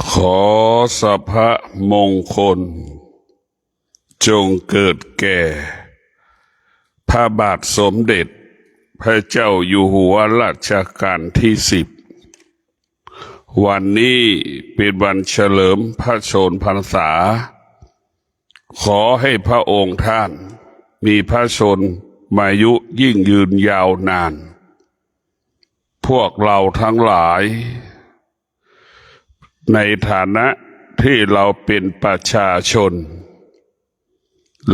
ขอสัพพะมงคลจงเกิดแก่พระบาทสมเด็จพระเจ้าอยู่หัวรัชกาลที่10วันนี้เป็นวันเฉลิมพระชนมพรรษาขอให้พระองค์ท่านมีพระชนมายุยิ่งยืนยาวนานพวกเราทั้งหลายในฐานะที่เราเป็นประชาชน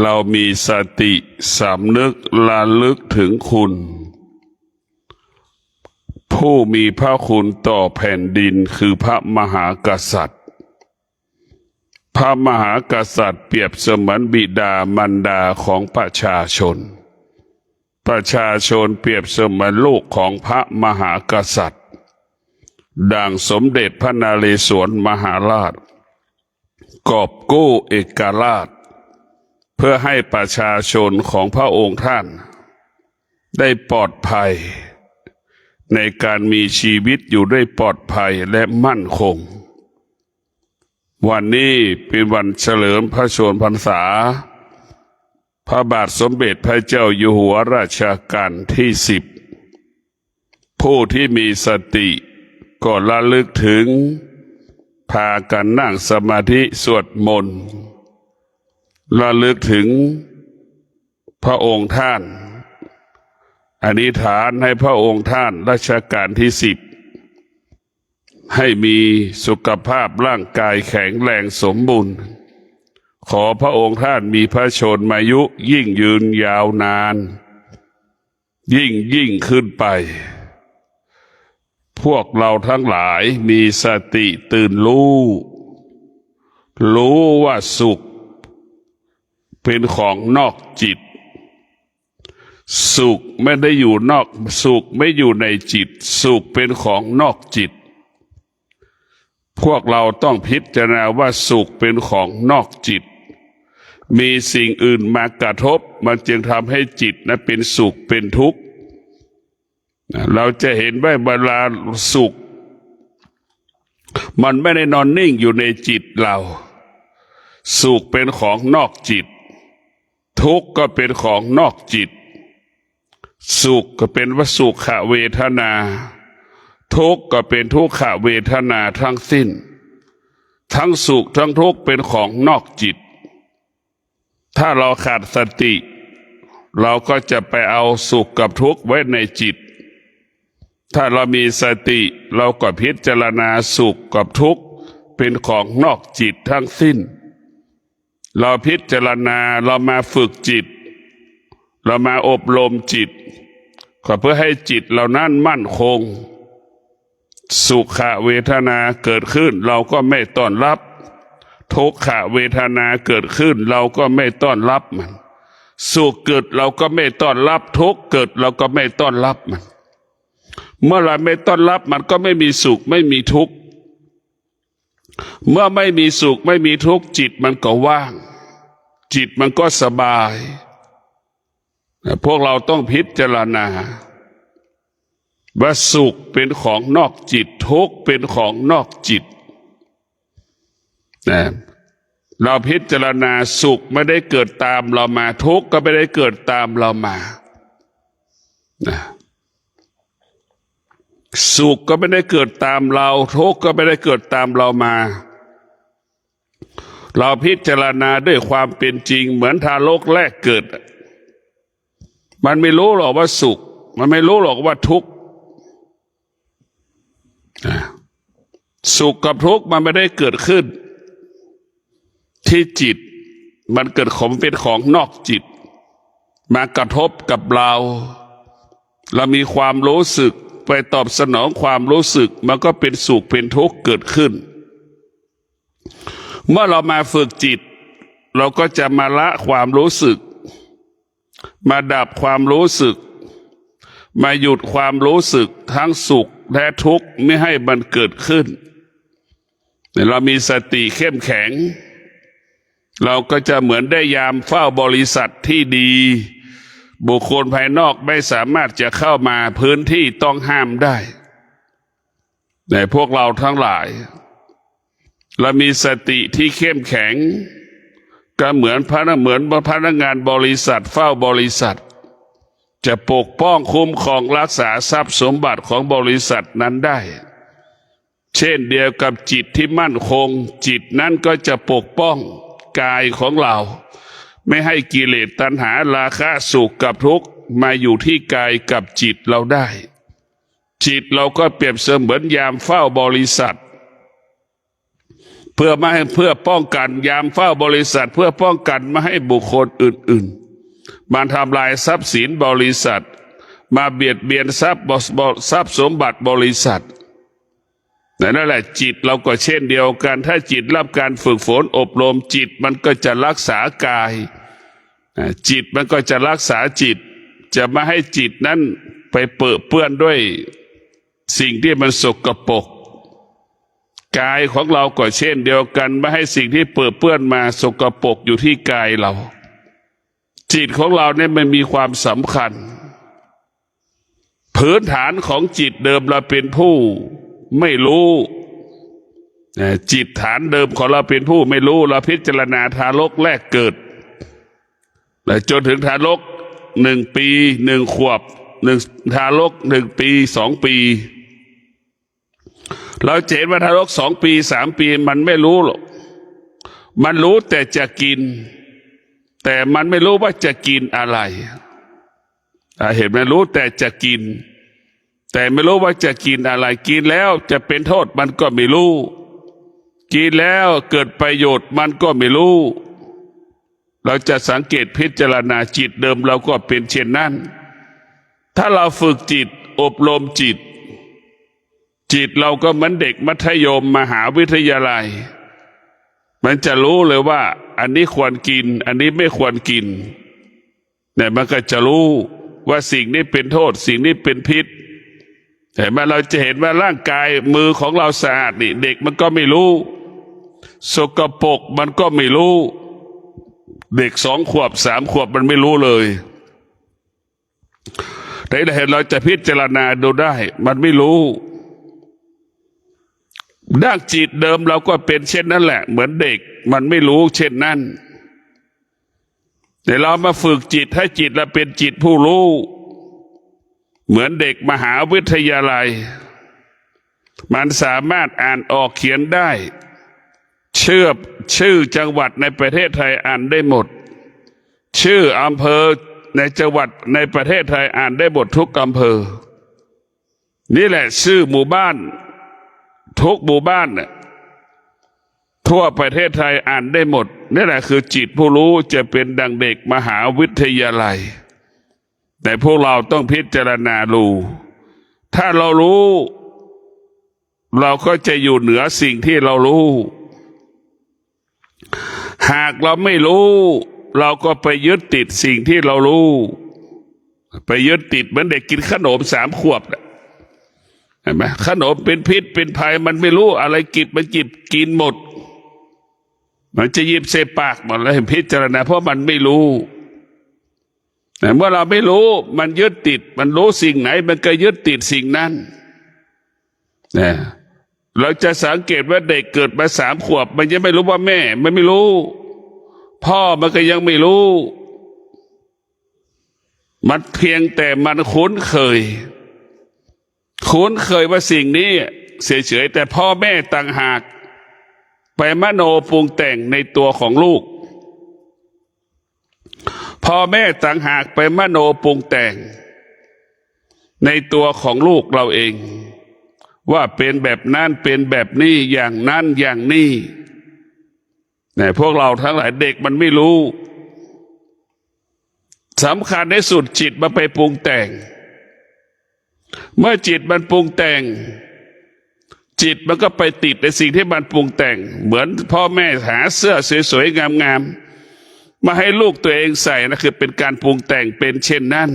เรามีสติสำนึกระลึกถึงคุณผู้มีพระคุณต่อแผ่นดินคือพระมหากษัตริย์พระมหากษัตริย์เปรียบเสมือนบิดามารดาของประชาชนประชาชนเปรียบเสมือนลูกของพระมหากษัตริย์ดังสมเด็จพระนเรศวรมหาราชกอบกู้เอกราชเพื่อให้ประชาชนของพระองค์ท่านได้ปลอดภัยในการมีชีวิตอยู่ได้ปลอดภัยและมั่นคงวันนี้เป็นวันเฉลิมพระชนมพรรษาพระบาทสมเด็จพระเจ้าอยู่หัวรัชกาลที่10ผู้ที่มีสติก็ระลึกถึงพากันนั่งสมาธิสวดมนต์ระลึกถึงพระองค์ท่านอธิษฐานให้พระองค์ท่านรัชกาลที่10ให้มีสุขภาพร่างกายแข็งแรงสมบูรณ์ขอพระองค์ท่านมีพระชนมายุยิ่งยืนยาวนานยิ่งขึ้นไปพวกเราทั้งหลายมีสติตื่นรู้ว่าสุขเป็นของนอกจิตสุขไม่ได้อยู่นอกสุขไม่อยู่ในจิตสุขเป็นของนอกจิตพวกเราต้องพิจารณาว่าสุขเป็นของนอกจิตมีสิ่งอื่นมากระทบมันจึงทำให้จิตนั้นเป็นสุขเป็นทุกข์เราจะเห็นว่าเวลาสุขมันไม่ได้นอนนิ่งอยู่ในจิตเราสุขเป็นของนอกจิตทุกข์ก็เป็นของนอกจิตสุขก็เป็นวสุขเวทนาทุกข์ก็เป็นทุกขเวทนาทั้งสิ้นทั้งสุขทั้งทุกข์เป็นของนอกจิตถ้าเราขาดสติเราก็จะไปเอาสุขกับทุกข์ไว้ในจิตถ้าเรามีสติเราก็พิจารณาสุขกับทุกข์เป็นของนอกจิตทั้งสิ้นเราพิจารณาเรามาฝึกจิตเรามาอบรมจิตก็เพื่อให้จิตเรานั้นมั่นคงสุขเวทนาเกิดขึ้นเราก็ไม่ต้อนรับทุกขเวทนาเกิดขึ้นเราก็ไม่ต้อนรับมันสุขเกิดเราก็ไม่ต้อนรับทุกข์เกิดเราก็ไม่ต้อนรับมันเมื่อเราไม่ต้อนรับมันก็ไม่มีสุขไม่มีทุกข์เมื่อไม่มีสุขไม่มีทุกข์จิตมันก็ว่างจิตมันก็สบายพวกเราต้องพิจารณาว่าสุขเป็นของนอกจิตทุกข์เป็นของนอกจิตเราพิจารณาสุขไม่ได้เกิดตามเรามาทุกข์ก็ไม่ได้เกิดตามเรามาสุขก็ไม่ได้เกิดตามเราทุกข์ก็ไม่ได้เกิดตามเรามาเราพิจารณาด้วยความเป็นจริงเหมือนทารกแรกเกิดมันไม่รู้หรอกว่าสุขมันไม่รู้หรอกว่าทุกข์สุขกับทุกข์มันไม่ได้เกิดขึ้นที่จิตมันเกิดของเป็นของนอกจิตมากระทบกับเรามีความรู้สึกไปตอบสนองความรู้สึกมันก็เป็นสุขเป็นทุกข์เกิดขึ้นเมื่อเรามาฝึกจิตเราก็จะมาละความรู้สึกมาดับความรู้สึกมาหยุดความรู้สึกทั้งสุขและทุกข์ไม่ให้มันเกิดขึ้นเรามีสติเข้มแข็งเราก็จะเหมือนได้ยามเฝ้าบริษัทที่ดีบุคคลภายนอกไม่สามารถจะเข้ามาพื้นที่ต้องห้ามได้ แต่พวกเราทั้งหลายเรามีสติที่เข้มแข็งก็เหมือนพนักงานบริษัทเฝ้าบริษัทจะปกป้องคุ้มครองรักษาทรัพย์สมบัติของบริษัทนั้นได้เช่นเดียวกับจิตที่มั่นคงจิตนั้นก็จะปกป้องกายของเราไม่ให้กิเลสตัณหาราคะสุขกับทุกข์มาอยู่ที่กายกับจิตเราได้จิตเราก็เปรียบเสมือนยามเฝ้าบริษัทเพื่อป้องกันยามเฝ้าบริษัทเพื่อป้องกันไม่ให้บุคคลอื่นๆมาทำลายทรัพย์สินบริษัทมาเบียดเบียนทรัพย์สมบัติบริษัทนั่นแหละจิตเราก็เช่นเดียวกันถ้าจิตรับการฝึกฝนอบรมจิตมันก็จะรักษากายจิตมันก็จะรักษาจิตจะไม่ให้จิตนั้นไปเปื้อนด้วยสิ่งที่มันสกปรกกายของเราก็เช่นเดียวกันไม่ให้สิ่งที่เปื้อนมาสกปรกอยู่ที่กายเราจิตของเราเนี่ยมันมีความสำคัญพื้นฐานของจิตเดิมเราเป็นผู้ไม่รู้จิตฐานเดิมของเราเป็นผู้ไม่รู้เราพิจารณาทารกแรกเกิดจนถึงทารก1 ปี1 ขวบทารก1 ปี 2 ปีเราเห็นว่าทารก2 ปี3 ปีมันไม่รู้หรอกมันรู้แต่จะกินแต่มันไม่รู้ว่าจะกินอะไรเห็นไหมรู้แต่จะกินแต่ไม่รู้ว่าจะกินอะไรกินแล้วจะเป็นโทษมันก็ไม่รู้กินแล้วเกิดประโยชน์มันก็ไม่รู้เราจะสังเกตพิจารณาจิตเดิมเราก็เป็นเช่นนั้นถ้าเราฝึกจิตอบรมจิตเราก็เหมือนเด็กมัธยมมหาวิทยาลัยมันจะรู้เลยว่าอันนี้ควรกินอันนี้ไม่ควรกินแต่มันก็จะรู้ว่าสิ่งนี้เป็นโทษสิ่งนี้เป็นพิษแต่เมื่อเราจะเห็นว่าร่างกายมือของเราสะอาดนี่เด็กมันก็ไม่รู้สกปรกมันก็ไม่รู้เด็ก2 ขวบ 3 ขวบมันไม่รู้เลยแต่เห็นเราจะพิจารณาดูได้มันไม่รู้ด้านจิตเดิมเราก็เป็นเช่นนั้นแหละเหมือนเด็กมันไม่รู้เช่นนั้นแต่เรามาฝึกจิตให้จิตเราเป็นจิตผู้รู้เหมือนเด็กมหาวิทยาลัยมันสามารถอ่านออกเขียนได้ชื่อจังหวัดในประเทศไทยอ่านได้หมดชื่ออำเภอในจังหวัดในประเทศไทยอ่านได้หมดทุกอำเภอนี่แหละชื่อหมู่บ้านทุกหมู่บ้านทั่วประเทศไทยอ่านได้หมดนี่แหละคือจิตผู้รู้จะเป็นดังเด็กมหาวิทยาลัยแต่พวกเราต้องพิจารณาดูถ้าเรารู้เราก็จะอยู่เหนือสิ่งที่เรารู้หากเราไม่รู้เราก็ไปยึดติดสิ่งที่เรารู้ไปยึดติดเหมือนเด็กกินขนม3 ขวบเห็นไหมขนมเป็นพิษเป็นภัยมันไม่รู้อะไรมันกินหมดมันจะหยิบเสปากหมดแล้วพิจารณาเพราะมันไม่รู้แต่เมื่อเราไม่รู้มันยึดติดมันรู้สิ่งไหนมันก็ยึดติดสิ่งนั้นเราจะสังเกตว่าเด็กเกิดมา3 ขวบมันยังไม่รู้ว่าแม่มันไม่รู้พ่อมันก็ยังไม่รู้มันเพียงแต่มันคุ้นเคยว่าสิ่งนี้เฉยๆแต่พ่อแม่ต่างหากไปมโนปรุงแต่งในตัวของลูกพ่อแม่ต่างหากไปมโนปรุงแต่งในตัวของลูกเราเองว่าเป็นแบบนั้นเป็นแบบนี้อย่างนั้นอย่างนี้แต่พวกเราทั้งหลายเด็กมันไม่รู้สำคัญในสุดจิตมันไปปรุงแต่งเมื่อจิตมันปรุงแต่งจิตมันก็ไปติดในสิ่งที่มันปรุงแต่งเหมือนพ่อแม่หาเสื้อสวยๆงามๆมาให้ลูกตัวเองใส่นะคือเป็นการปรุงแต่งเป็นเช่นนั้น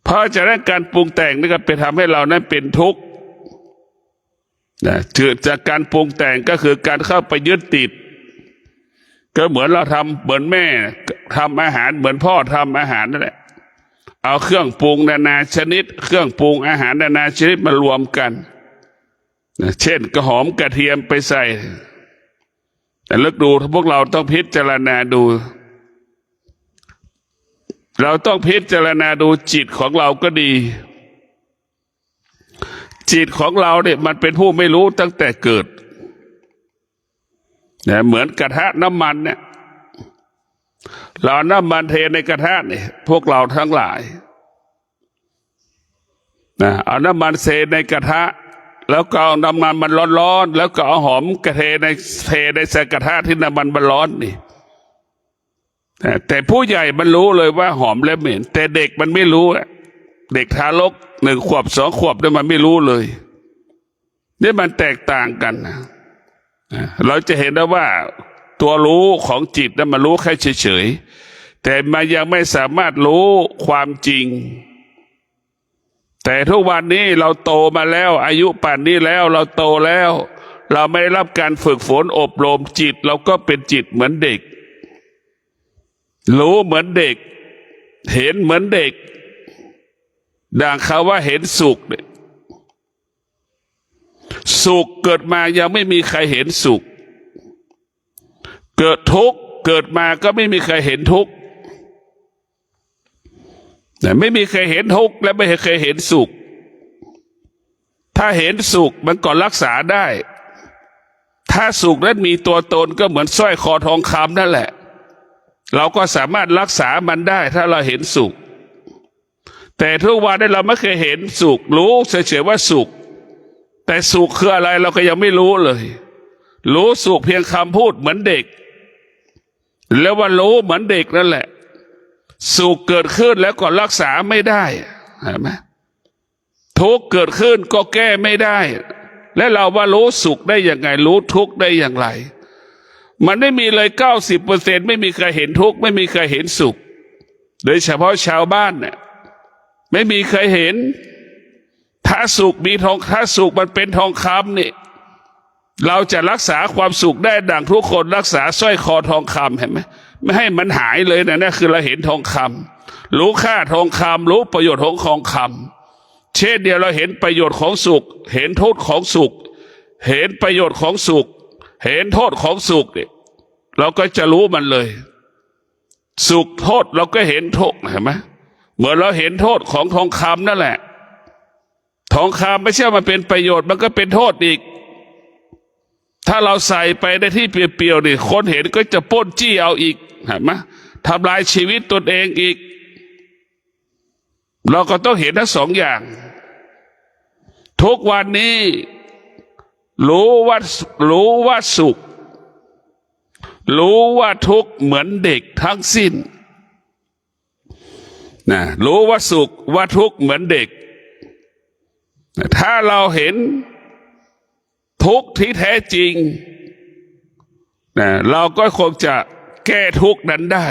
เพราะจากนั้นการปรุงแต่งนี่ก็ไปทำให้เรานั้นเป็นทุกข์เกิดจากการปรุงแต่งก็คือการเข้าไปยึดติดก็เหมือนเราทำเหมือนแม่ทำอาหารเหมือนพ่อทำอาหารนั่นแหละเอาเครื่องปรุงนานาชนิดเครื่องปรุงอาหารนานาชนิดมารวมกัน เช่นกระหอมกระเทียมไปใส่แต่เลิกดูพวกเราต้องพิจารณาดูเราต้องพิจารณาดูจิตของเราก็ดีจิตของเราเนี่ยมันเป็นผู้ไม่รู้ตั้งแต่เกิดเนี่ยเหมือนกระทะน้ำมันเนี่ยเราน้ำมันเทในกระทะเนี่ยพวกเราทั้งหลายนะเอาน้ำมันเทในกระทะแล้วก็เอาน้ำมันมันร้อนๆแล้วก็เอาหอมกระเทในใส่กระทะที่น้ำมันมันร้อนนี่แต่ผู้ใหญ่มันรู้เลยว่าหอมและเหม็นแต่เด็กมันไม่รู้เด็กทารก1 ขวบ 2 ขวบเนี่ยมันไม่รู้เลยนี่มันแตกต่างกันนะเราจะเห็นได้ว่าตัวรู้ของจิตนั้นมันรู้แค่เฉยๆแต่มันยังไม่สามารถรู้ความจริงแต่ทุกวันนี้เราโตมาแล้วอายุป่านนี้แล้วเราโตแล้วเราไม่ได้รับการฝึกฝนอบรมจิตเราก็เป็นจิตเหมือนเด็กรู้เหมือนเด็กเห็นเหมือนเด็กดังเขาว่าเห็นสุขสุขเกิดมายังไม่มีใครเห็นสุขเกิดทุกข์เกิดมาก็ไม่มีใครเห็นทุกข์แต่ไม่มีใครเห็นทุกข์และไม่เคยเห็นสุขถ้าเห็นสุขมันก็รักษาได้ถ้าสุขนั้นมีตัวตนก็เหมือนสร้อยคอทองคำนั่นแหละเราก็สามารถรักษามันได้ถ้าเราเห็นสุขแต่ทุกวันนี้เราไม่เคยเห็นสุขรู้เฉยๆว่าสุขแต่สุขคืออะไรเราก็ยังไม่รู้เลยรู้สุขเพียงคำพูดเหมือนเด็กแล้วว่ารู้เหมือนเด็กนั่นแหละสุขเกิดขึ้นแล้วก็รักษาไม่ได้เห็นไหมทุกข์เกิดขึ้นก็แก้ไม่ได้และเราว่ารู้สุขได้ยังไงรู้ทุกข์ได้อย่างไรมันไม่มีเลย90%ไม่มีใครเห็นทุกข์ไม่มีใครเห็นสุขโดยเฉพาะชาวบ้านเนี่ยไม่มีใครเห็นถ้าสุขมีถ้าสุขมันเป็นทองคำนี่เราจะรักษาความสุขได้ดังทุกคนรักษาสร้อยคอทองคำเห็นไหมไม่ให้มันหายเลยนะนี่คือเราเห็นทองคำรู้ค่าทองคำรู้ประโยชน์ของทองคำเช่นเดียวเราเห็นประโยชน์ของสุขเห็นโทษของสุขเห็นประโยชน์ของสุขเห็นโทษของสุขเนี่ยเราก็จะรู้มันเลยสุขโทษเราก็เห็นโทษเห็นไหมเหมือนเราเห็นโทษของทองคำนั่นแหละทองคำไม่ใช่มันเป็นประโยชน์มันก็เป็นโทษอีกถ้าเราใส่ไปในที่เปลี่ยวๆนี่คนเห็นก็จะปล้นจี้เอาอีกเห็นไหมทำลายชีวิตตนเองอีกเราก็ต้องเห็นทั้ง2 อย่างทุกวันนี้รู้ว่าสุขรู้ว่าทุกข์เหมือนเด็กทั้งสิ้นนะรู้ว่าสุขว่าทุกข์เหมือนเด็กถ้าเราเห็นทุกข์ที่แท้จริงนะเราก็คงจะแก้ทุกข์นั้นได้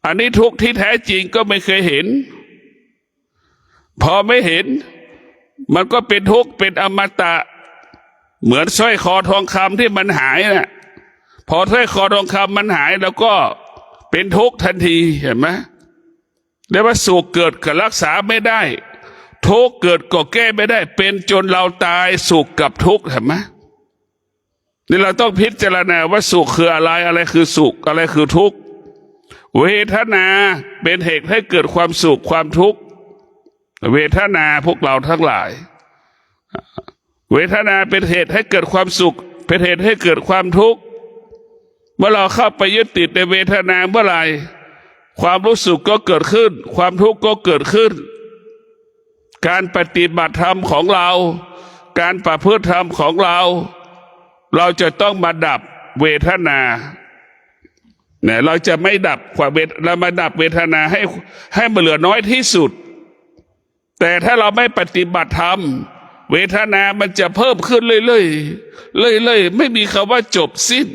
อันนี้ทุกข์ที่แท้จริงก็ไม่เคยเห็นพอไม่เห็นมันก็เป็นทุกข์เป็นอมตะเหมือนสร้อยคอทองคำที่มันหายนะพอสร้อยคอทองคำมันหายแล้วก็เป็นทุกข์ทันทีเห็นไหมเรียกว่าสุขเกิดก็รักษาไม่ได้ทุกข์เกิดก็แก้ไม่ได้เป็นจนเราตายสุขกับทุกข์เห็นไหมนี่เราต้องพิจารณาว่าสุขคืออะไรอะไรคือสุขอะไรคือทุกข์เวทนาเป็นเหตุให้เกิดความสุขความทุกข์เวทนาพวกเราทั้งหลายเวทนาเป็นเหตุให้เกิดความสุขเป็นเหตุให้เกิดความทุกข์เมื่อเราเข้าไปยึดติดในเวทนาเมื่อไหร่ความรู้สึกก็เกิดขึ้นความทุกข์ก็เกิดขึ้นการปฏิบัติธรรมของเราการประพฤติธรรมของเราจะต้องมาดับเวทนาเนี่ยเราจะไม่ดับความเรามาดับเวทนาให้มันเหลือน้อยที่สุดแต่ถ้าเราไม่ปฏิบัติธรรมเวทนามันจะเพิ่มขึ้นเรื่อยๆไม่มีคำว่าจบสิ้น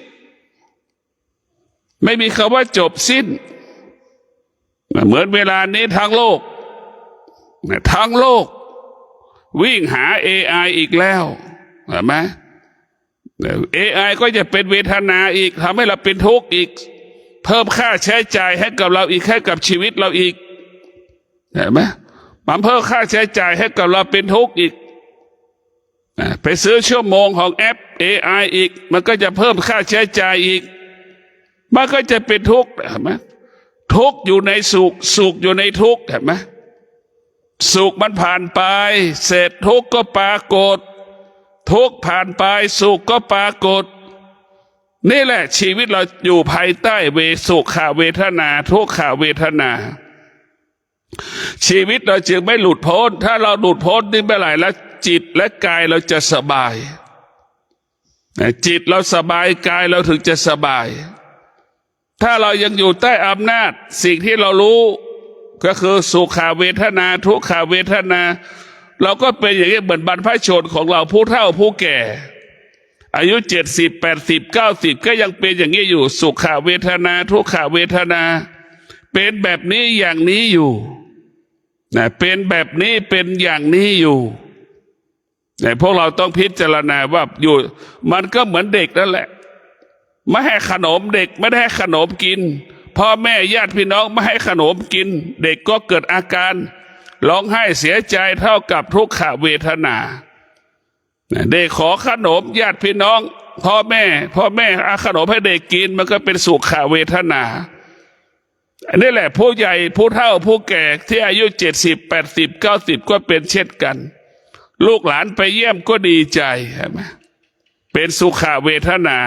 ไม่มีคำว่าจบสิ้นเหมือนเวลานี้ทั้งโลกวิ่งหา AI อีกแล้วเห็นไหม AI ก็จะเป็นเวทนาอีกทำให้เราเป็นทุกข์อีกเพิ่มค่าใช้จ่ายให้กับเราอีกให้กับชีวิตเราอีกเห็นไหมมันเพิ่มค่าใช้จ่ายให้กับเราเป็นทุกข์อีก ไปซื้อชั่วโมงของแอป AI อีกมันก็จะเพิ่มค่าใช้จ่ายอีกมันก็จะเป็นทุกข์เห็นไหมทุกข์อยู่ในสุขสุขอยู่ในทุกข์เห็นไหมสุขมันผ่านไปเสร็จทุกข์ก็ปรากฏทุกข์ผ่านไปสุขก็ปรากฏนี่แหละชีวิตเราอยู่ภายใต้สุขเวทนาทุกขเวทนาชีวิตเราจึงไม่หลุดพ้นถ้าเราหลุดพ้นนี่เมื่อไหร่แล้วจิตและกายเราจะสบายจิตเราสบายกายเราถึงจะสบายถ้าเรายังอยู่ใต้อำนาจสิ่งที่เรารู้ก็คือสุขเวทนาทุกขเวทนาเราก็เป็นอย่างนี้เหมือนบรรพชนของเราผู้เฒ่าผู้แก่อายุ70 80 90ก็ยังเป็นอย่างนี้อยู่สุขเวทนาทุกขเวทนาเป็นแบบนี้อย่างนี้อยู่เป็นแบบนี้เป็นอย่างนี้อยู่แต่พวกเราต้องพิจารณาว่าอยู่มันก็เหมือนเด็กนั่นแหละไม่ให้ขนมเด็กไม่ได้ให้ขนมกินพ่อแม่ญาติพี่น้องไม่ให้ขนมกินเด็กก็เกิดอาการร้องไห้เสียใจเท่ากับทุกขเวทนาเด็กขอขนมญาติพี่น้องพ่อแม่เอาขนมให้เด็กกินมันก็เป็นสุขเวทนาอันนี้แหละผู้ใหญ่ผู้เฒ่าผู้แก่ที่อายุ70 80 90ก็เป็นเช่นกันลูกหลานไปเยี่ยมก็ดีใจใช่ไหมเป็นสุขเวทนา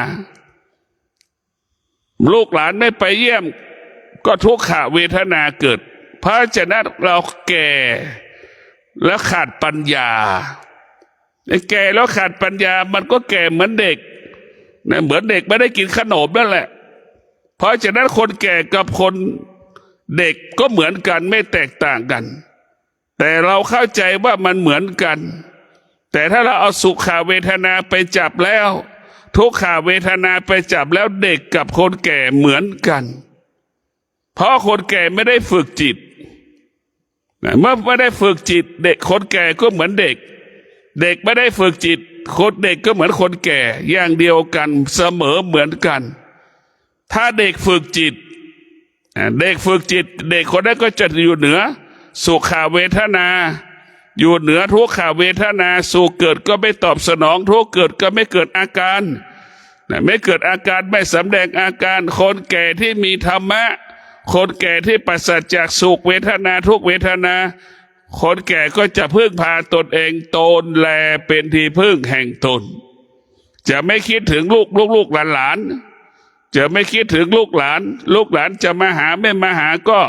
ลูกหลานไม่ไปเยี่ยมก็ทุกขเวทนาเกิดเพราะฉะนั้นเราแก่แล้วขาดปัญญาแก่แล้วขาดปัญญามันก็แก่เหมือนเด็กเหมือนเด็กไม่ได้กินขนมนั่นแหละเพราะฉะนั้นคนแก่กับคนเด็กก็เหมือนกันไม่แตกต่างกันแต่เราเข้าใจว่ามันเหมือนกันแต่ถ้าเราเอาสุขเวทนาไปจับแล้วทุกขเวทนาไปจับแล้วเด็กกับคนแก่เหมือนกันเพราะคนแก่ไม่ได้ฝึกจิตเมื่อไม่ได้ฝึกจิตเด็กคนแก่ก็เหมือนเด็กเด็กไม่ได้ฝึกจิตคนเด็กก็เหมือนคนแก่อย่างเดียวกันเสมอเหมือนกันถ้าเด็กฝึกจิตเด็กฝึกจิตเด็กคนนั้นก็จะอยู่เหนือสุขเวทนาอยู่เหนือทุกขเวทนาสุขเกิดก็ไม่ตอบสนองทุกเกิดก็ไม่เกิดอาการไม่เกิดอาการไม่สำแดงอาการคนแก่ที่มีธรรมะคนแก่ที่ปราศจากสุขเวทนาทุกเวทนาคนแก่ก็จะพึ่งพาตนเองตนแลเป็นที่พึ่งแห่งตนจะไม่คิดถึงลูกหลานจะไม่คิดถึงลูกหลานจะมาหาไม่มาหาก็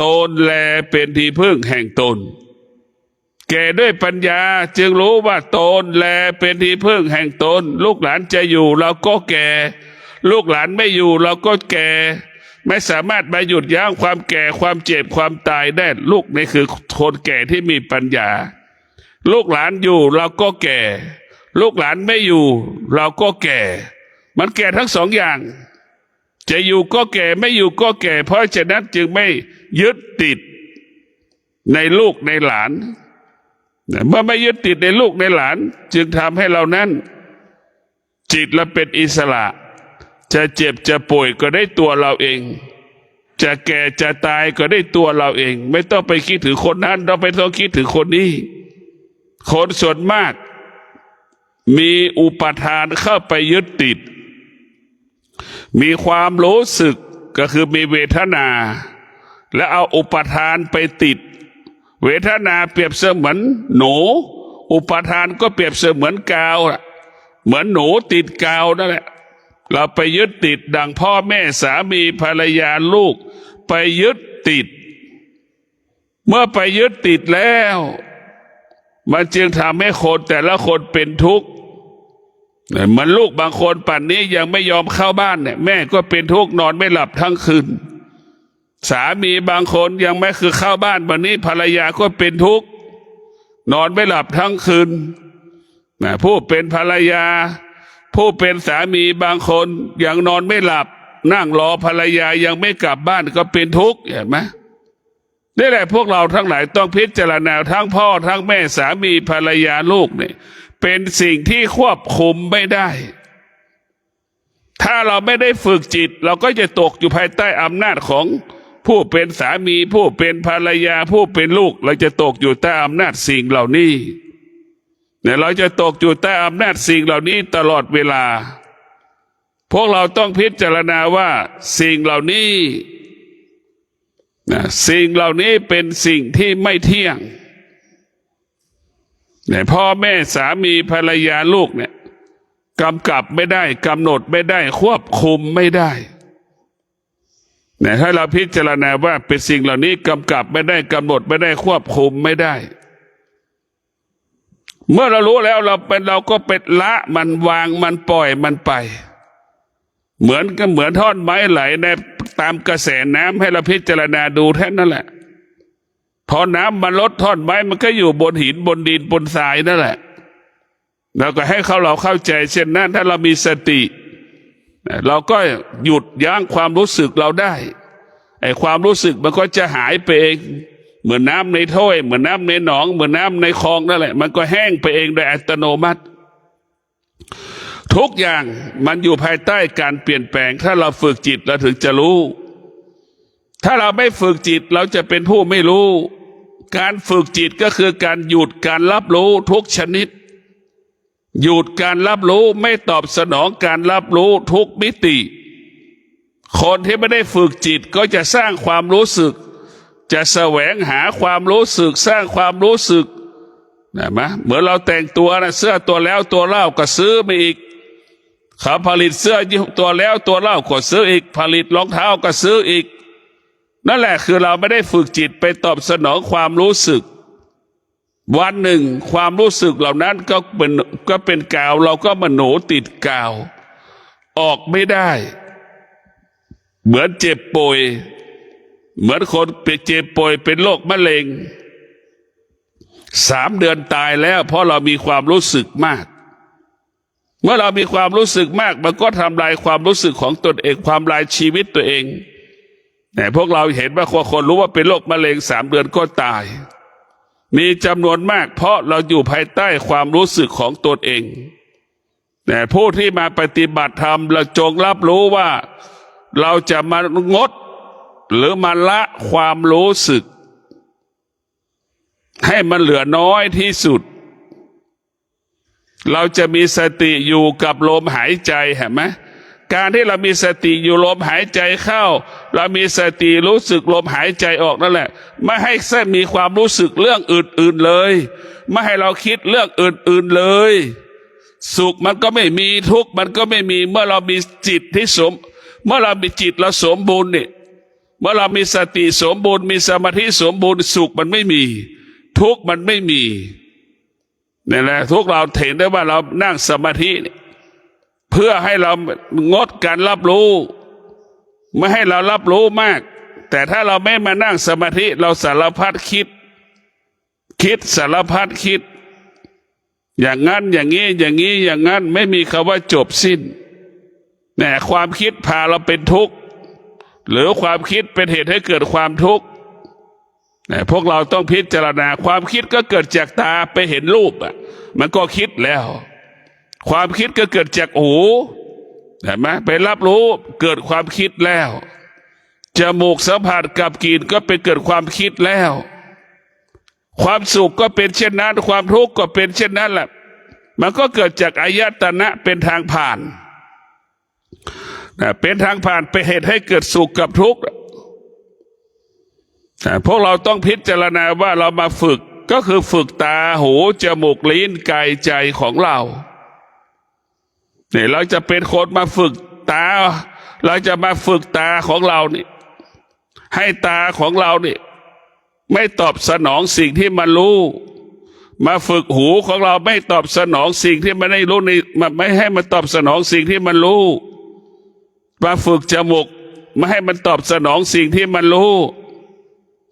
ตนแลเป็นที่พึ่งแห่งตนแก่ด้วยปัญญาจึงรู้ว่าตนแลเป็นที่พึ่งแห่งตนลูกหลานจะอยู่เราก็แก่ลูกหลานไม่อยู่เราก็แก่ไม่สามารถมาหยุดยั้งความแก่ความเจ็บความตายได้ลูกนี่คือคนแก่ที่มีปัญญาลูกหลานอยู่เราก็แก่ลูกหลานไม่อยู่เราก็แก่มันแก่ทั้งสองอย่างจะอยู่ก็แก่ไม่อยู่ก็แก่เพราะฉะนั้นจึงไม่ยึดติดในลูกในหลานเมื่อไม่ยึดติดในลูกในหลานจึงทำให้เรานั้นจิตเราเป็นอิสระจะเจ็บจะป่วยก็ได้ตัวเราเองจะแก่จะตายก็ได้ตัวเราเองไม่ต้องไปคิดถึงคนนั้นเราไม่ต้องคิดถึงคนนี้คนส่วนมากมีอุปทานเข้าไปยึดติดมีความรู้สึกก็คือมีเวทนาและเอาอุปทานไปติดเวทนาเปรียบเสมือนหนูอุปทานก็เปรียบเสมือนกาวเหมือนหนูติดกาวนั่นแหละเราไปยึดติดดังพ่อแม่สามีภรรยาลูกไปยึดติดเมื่อไปยึดติดแล้วมันจึงทำให้คนแต่ละคนเป็นทุกข์มันลูกบางคนป่านนี้ยังไม่ยอมเข้าบ้านเนี่ยแม่ก็เป็นทุกข์นอนไม่หลับทั้งคืนสามีบางคนยังไม่คือเข้าบ้านวันนี้ภรรยาก็เป็นทุกข์นอนไม่หลับทั้งคืนผู้เป็นภรรยาผู้เป็นสามีบางคนยังนอนไม่หลับนั่งรอภรรยายังไม่กลับบ้านก็เป็นทุกข์เห็นไหมนี่แหละพวกเราทั้งหลายต้องพิจารณาทั้งพ่อทั้งแม่สามีภรรยาลูกเนี่ยเป็นสิ่งที่ควบคุมไม่ได้ถ้าเราไม่ได้ฝึกจิตเราก็จะตกอยู่ภายใต้อำนาจของผู้เป็นสามีผู้เป็นภรรยาผู้เป็นลูกเราจะตกอยู่ใต้อำนาจสิ่งเหล่านี้ เนี่ยเราจะตกอยู่ใต้อำนาจสิ่งเหล่านี้ตลอดเวลาพวกเราต้องพิจารณาว่าสิ่งเหล่านี้สิ่งเหล่านี้เป็นสิ่งที่ไม่เที่ยงเนี่ยพ่อแม่สามีภรรยาลูกเนี่ยกำกับไม่ได้กำหนดไม่ได้ควบคุมไม่ได้เนี่ยถ้าเราพิจารณาว่าเป็นสิ่งเหล่านี้กำกับไม่ได้กำหนดไม่ได้ควบคุมไม่ได้เมื่อเรารู้แล้วเราก็เป็นละมันวางมันปล่อยมันไปเหมือนท่อนไม้ไหลในตามกระแสน้ำให้เราพิจารณาดูแค่นั้นแหละพอน้ำมันลดท่อนไม้มันก็อยู่บนหินบนดินบนทรายนั่นแหละเราก็ให้เราเข้าใจเช่นนั้นถ้าเรามีสติเราก็หยุดยั้งความรู้สึกเราได้ไอ้ความรู้สึกมันก็จะหายไปเองเหมือนน้ำในถ้วยเหมือนน้ำในหนองเหมือนน้ำในคลองนั่นแหละมันก็แห้งไปเองโดยอัตโนมัติทุกอย่างมันอยู่ภายใต้การเปลี่ยนแปลงถ้าเราฝึกจิตเราถึงจะรู้ถ้าเราไม่ฝึกจิตเราจะเป็นผู้ไม่รู้การฝึกจิตก็คือการหยุดการรับรู้ทุกชนิดหยุดการรับรู้ไม่ตอบสนองการรับรู้ทุกมิติคนที่ไม่ได้ฝึกจิตก็จะสร้างความรู้สึกจะแสวงหาความรู้สึกสร้างความรู้สึกนะมะเหมือนเราแต่งตัวนะเสื้อตัวแล้วตัวเล่าก็ซื้อมาอีกเขาผลิตเสื้อตัวแล้วตัวเล่าก็ซื้ออีกผลิตรองเท้าก็ซื้ออีกนั่นแหละคือเราไม่ได้ฝึกจิตไปตอบสนองความรู้สึกวันหนึ่งความรู้สึกเหล่านั้นก็เป็นกาวเราก็มโนติดกาวออกไม่ได้เหมือนเจ็บป่วยเหมือนคนเป็นเจ็บป่วยเป็นโรคมะเร็ง3 เดือนตายแล้วเพราะเรามีความรู้สึกมากเมื่อเรามีความรู้สึกมากมันก็ทำลายความรู้สึกของตนเองความลายชีวิตตัวเองแต่พวกเราเห็นว่าคนรู้ว่าเป็นโรคมะเร็ง3 เดือนก็ตายมีจำนวนมากเพราะเราอยู่ภายใต้ความรู้สึกของตนเองแต่ผู้ที่มาปฏิบัติธรรมเราจงรับรู้ว่าเราจะมางดหรือมาละความรู้สึกให้มันเหลือน้อยที่สุดเราจะมีสติอยู่กับลมหายใจเห็นไหมการที่เรามีสติอยู่ลมหายใจเข้าเรามีสติรู้สึกลมหายใจออกนั่นแหละไม่ให้แค่มีความรู้สึกเรื่องอื่นๆเลยไม่ให้เราคิดเรื่องอื่นๆเลยสุขมันก็ไม่มีทุกข์มันก็ไม่มีเมื่อเรามีจิตที่เมื่อเรามีจิตเราสมบูรณ์เนี่ยเมื่อเรามีสติสมบูรณ์มีสมาธิสมบูรณ์สุขมันไม่มีทุกข์มันไม่มีนี่แหละทุกเราเห็นได้ว่าเรานั่งสมาธิเพื่อให้เรางดการรับรู้ไม่ให้เรารับรู้มากแต่ถ้าเราไม่มานั่งสมาธิเราสารพัดคิดสารพัดคิดอย่างนั้นอย่างนี้อย่างนี้อย่างนั้นไม่มีคำว่าจบสิ้นแต่ความคิดพาเราเป็นทุกข์หรือความคิดเป็นเหตุให้เกิดความทุกข์พวกเราต้องพิจารณาความคิดก็เกิดจากตาไปเห็นรูปมันก็คิดแล้วความคิดก็เกิดจากหูเห็นไหมไปรับรู้เกิดความคิดแล้วจมูกสัมผัสกับกลิ่นก็เป็นเกิดความคิดแล้วความสุขก็เป็นเช่นนั้นความทุกข์ก็เป็นเช่นนั้นแหละมันก็เกิดจากอายตนะเป็นทางผ่านเป็นทางผ่านไปเหตุให้เกิดสุขกับทุกข์พวกเราต้องพิจารณาว่าเรามาฝึกก็คือฝึกตาหูจมูกลิ้นกายใจของเราเนี่ยเราจะเป็นคนมาฝึกตาเราจะมาฝึกตาของเรานี่ให้ตาของเรานี่ไม่ตอบสนองสิ่งที่มันรู้มาฝึกหูของเราไม่ตอบสนองสิ่งที่มันไม่รู้นี่ไม่ให้มันตอบสนองสิ่งที่มันรู้มาฝึกจมูกไม่ให้มันตอบสนองสิ่งที่มันรู้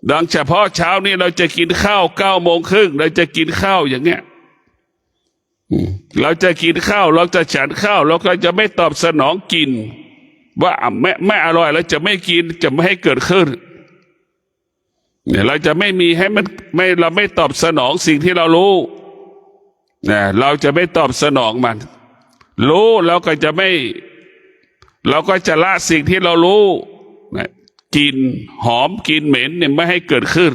ดังเฉพาะเช้านี้เราจะกินข้าว9:30เราจะกินข้าวอย่างเงี้ยเราจะกินข้าวเราจะฉันข้าวเราก็จะไม่ตอบสนองกินว่าไม่อร่อยแล้วจะไม่กินจะไม่ให้เกิดขึ้นเนี่ยเราจะไม่มีให้มันไม่เราไม่ตอบสนองสิ่งที่เรารู้เนี่ยเราจะไม่ตอบสนองมันรู้เราก็จะไม่เราก็จะละสิ่งที่เรารู้กลิ่นหอมกลิ่นเหม็นเนี่ยไม่ให้เกิดขึ้น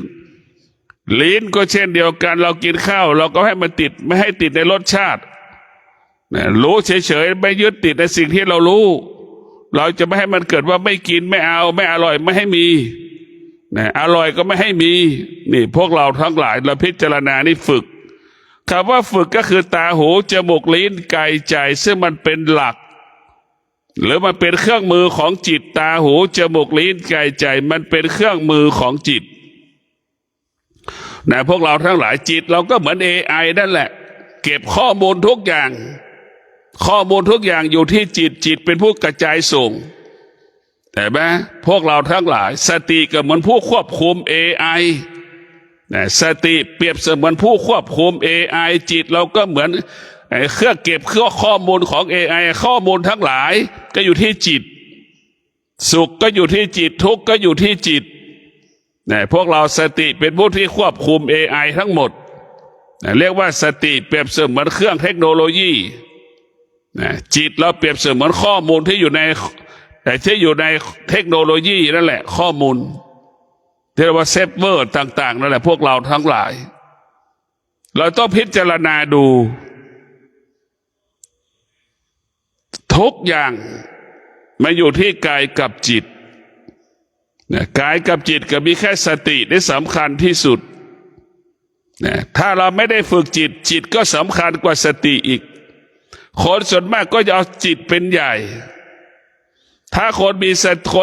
ลิ้นก็เช่นเดียวกันเรากินข้าวเราก็ให้มันติดไม่ให้ติดในรสชาติรู้เฉยๆไม่ยึดติดในสิ่งที่เรารู้เราจะไม่ให้มันเกิดว่าไม่กินไม่เอาไม่อร่อยไม่ให้มีอร่อยก็ไม่ให้มีนี่พวกเราทั้งหลายเราพิจารณานี่ฝึกคำว่าฝึกก็คือตาหูจมูกลิ้นกายใจซึ่งมันเป็นหลักหรือมันเป็นเครื่องมือของจิตตาหูจมูกลิ้นกายใจมันเป็นเครื่องมือของจิตพวกเราทั้งหลายจิตเราก็เหมือน AI นั่นแหละเก็บข้อมูลทุกอย่างข้อมูลทุกอย่างอยู่ที่จิตจิตเป็นผู้กระจายส่งแต่ไหมพวกเราทั้งหลายสติก็เหมือนผู้ควบคุม AI สติเปรียบเสมือนผู้ควบคุม AI จิตเราก็เหมือนเครื่องเก็บข้อมูลของ AI ข้อมูลทั้งหลายก็อยู่ที่จิตสุขก็อยู่ที่จิตทุกข์ก็อยู่ที่จิตพวกเราสติเป็นผู้ที่ควบคุม AI ทั้งหมดเรียกว่าสติเปรียบเสมือนเครื่องเทคโนโลยีจิตเราเปรียบเสมือนข้อมูลที่อยู่ในเทคโนโลยีนั่นแหละข้อมูลที่เรียกว่าเซฟเวอร์ต่างๆนั่นแหละพวกเราทั้งหลายเราต้องพิจารณาดูทุกอย่างมาอยู่ที่กายกับจิตกายกับจิตก็มีแค่สติที่สำคัญที่สุดถ้าเราไม่ได้ฝึกจิตจิตก็สำคัญกว่าสติอีกคนส่วนมากก็จะเอาจิตเป็นใหญ่ถ้าคน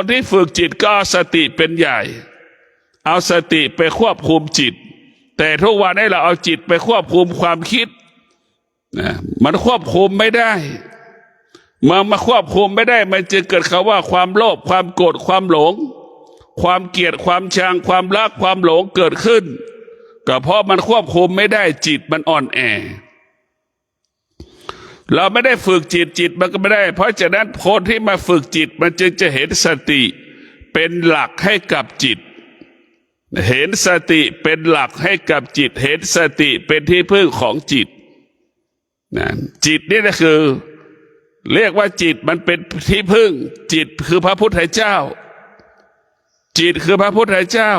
ที่ฝึกจิตก็เอาสติเป็นใหญ่เอาสติไปควบคุมจิตแต่ทุกวันนี้เราเอาจิตไปควบคุมความคิดมันควบคุมไม่ได้มาควบคุมไม่ได้มันจะเกิดคำว่าความโลภความโกรธความหลงความเกลียดความชังความรักความหลงเกิดขึ้นก็เพราะมันควบคุมไม่ได้จิตมันอ่อนแอเราไม่ได้ฝึกจิตมันก็ไม่ได้เพราะฉะนั้นคนที่มาฝึกจิตมันจึงจะเห็นสติเป็นหลักให้กับจิตเห็นสติเป็นหลักให้กับจิตเห็นสติเป็นที่พึ่งของจิตจิตนี่นะคือเรียกว่าจิตมันเป็นที่พึ่งจิตคือพระพุทธเจ้าจิตคือพระพุทธเจ้า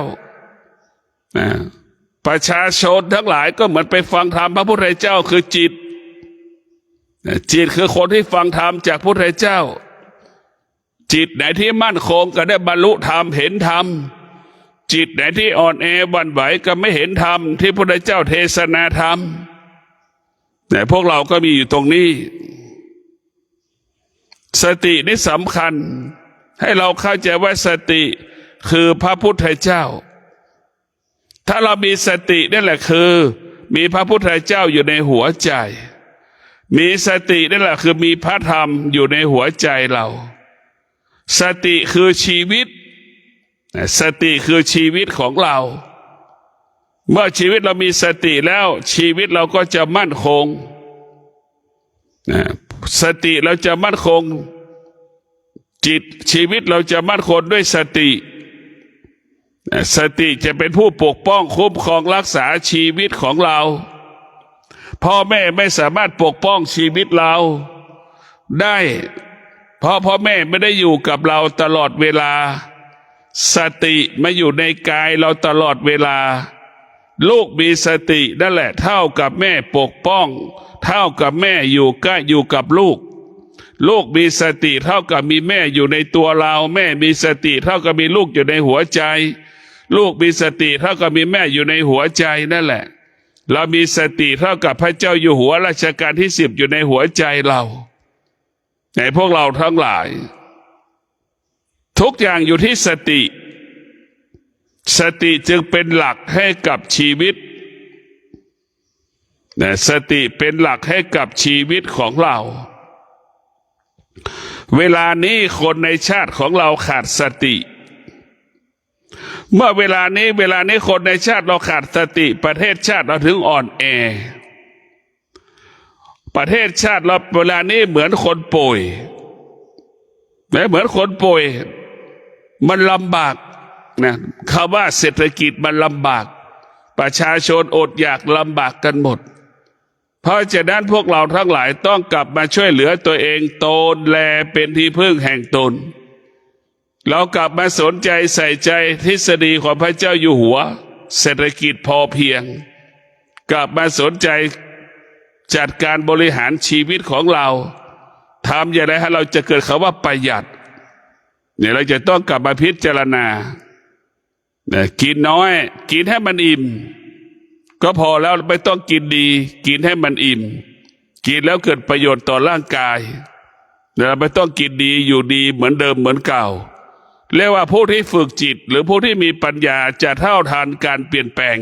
ประชาชนทั้งหลายก็เหมือนไปฟังธรรมพระพุทธเจ้าคือจิตจิตคือคนที่ฟังธรรมจากพระพุทธเจ้าจิตไหนที่มั่นคงก็ได้บรรลุธรรมเห็นธรรมจิตไหนที่อ่อนแอหวั่นไหวก็ไม่เห็นธรรมที่พระพุทธเจ้าเทศนาธรรมแต่พวกเราก็มีอยู่ตรงนี้สตินี่สำคัญให้เราเข้าใจว่าสติคือพระพุทธเจ้าถ้าเรามีสตินั่นแหละคือมีพระพุทธเจ้าอยู่ในหัวใจมีสตินั่นแหละคือมีพระธรรมอยู่ในหัวใจเราสติคือชีวิตสติคือชีวิตของเราเมื่อชีวิตเรามีสติแล้วชีวิตเราก็จะมั่นคงสติเราจะมั่นคงจิตชีวิตเราจะมั่นคงด้วยสติสติจะเป็นผู้ปกป้องคุ้มครองรักษาชีวิตของเราพ่อแม่ไม่สามารถปกป้องชีวิตเราได้เพราะพ่อแม่ไม่ได้อยู่กับเราตลอดเวลาสติมาอยู่ในกายเราตลอดเวลาลูกมีสตินั่นแหละเท่ากับแม่ปกป้องเท่ากับแม่อยู่ใกล้อยู่กับลูกลูกมีสติเท่ากับมีแม่อยู่ในตัวเราแม่มีสติเท่ากับมีลูกอยู่ในหัวใจลูกมีสติเท่ากับมีแม่อยู่ในหัวใจนั่นแหละเรามีสติเท่ากับพระเจ้าอยู่หัวรัชกาลที่10อยู่ในหัวใจเราในพวกเราทั้งหลายทุกอย่างอยู่ที่สติสติจึงเป็นหลักให้กับชีวิตสติเป็นหลักให้กับชีวิตของเราเวลานี้คนในชาติของเราขาดสติเมื่อเวลานี้คนในชาติเราขาดสติประเทศชาติเราถึงอ่อนแอประเทศชาติเราเวลานี้เหมือนคนป่วยเหมือนคนป่วยมันลำบากนะคำว่าเศรษฐกิจมันลำบากประชาชนอดอยากลำบากกันหมดเพราะฉะนั้นพวกเราทั้งหลายต้องกลับมาช่วยเหลือตัวเองตนแลเป็นที่พึ่งแห่งตนเรากลับมาสนใจใส่ใจทฤษฎีของพระเจ้าอยู่หัว เศรษฐกิจพอเพียงกลับมาสนใจจัดการบริหารชีวิตของเราทำอย่างไรให้เราจะเกิดคำว่าประหยัดเนี่ยเราจะต้องกลับมาพิจารณากินน้อยกินให้มันอิ่มก็พอแล้วไม่ต้องกินดีกินให้มันอิ่มกินแล้วเกิดประโยชน์ต่อร่างกายเราไม่ต้องกินดีอยู่ดีเหมือนเดิมเหมือนเก่าเรียกว่าผู้ที่ฝึกจิตหรือผู้ที่มีปัญญาจะเท่าทันการเปลี่ยนแปลง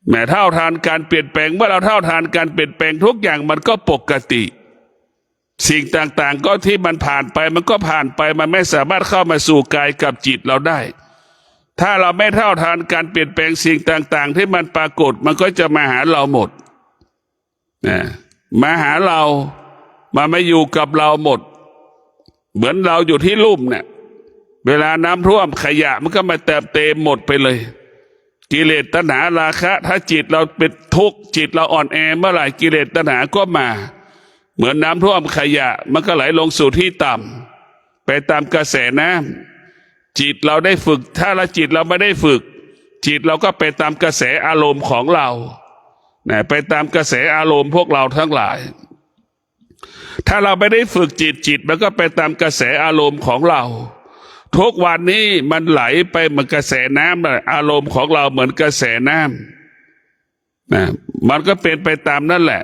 แม้เท่าทันการเปลี่ยนแปลงเมื่อเราเท่าทันการเปลี่ยนแปลงทุกอย่างมันก็ปกติสิ่งต่างๆก็ที่มันผ่านไปมันก็ผ่านไปมันไม่สามารถเข้ามาสู่กายกับจิตเราได้ถ้าเราไม่เท่าทันการเปลี่ยนแปลงสิ่งต่างๆที่มันปรากฏมันก็จะมาหาเราหมดมาหาเรามาไม่อยู่กับเราหมดเหมือนเราอยู่ที่ลุ่มเนี่ยเวลาน้ำท่วมขยะมันก็มาเต็มหมดไปเลยกิเลสตัณหาราคะถ้าจิตเราเป็นทุกข์จิตเราอ่อนแอเมื่อไหร่กิเลสตัณหาก็มาเหมือนน้ำท่วมขยะมันก็ไหลลงสู่ที่ต่ำไปตามกระแสน้ำจิตเราได้ฝึกถ้าละจิตเราไม่ได้ฝึกจิตเราก็ไปตามกระแสอารมณ์ของเราไปตามกระแสอารมณ์พวกเราทั้งหลายถ้าเราไม่ได้ฝึกจิตมันก็ไปตามกระแสอารมณ์ของเราทุกวันนี้มันไหลไปเหมือนกระแสน้ำอารมณ์ของเราเหมือนกระแสน้ำมันก็เป็นไปตามนั่นแหละ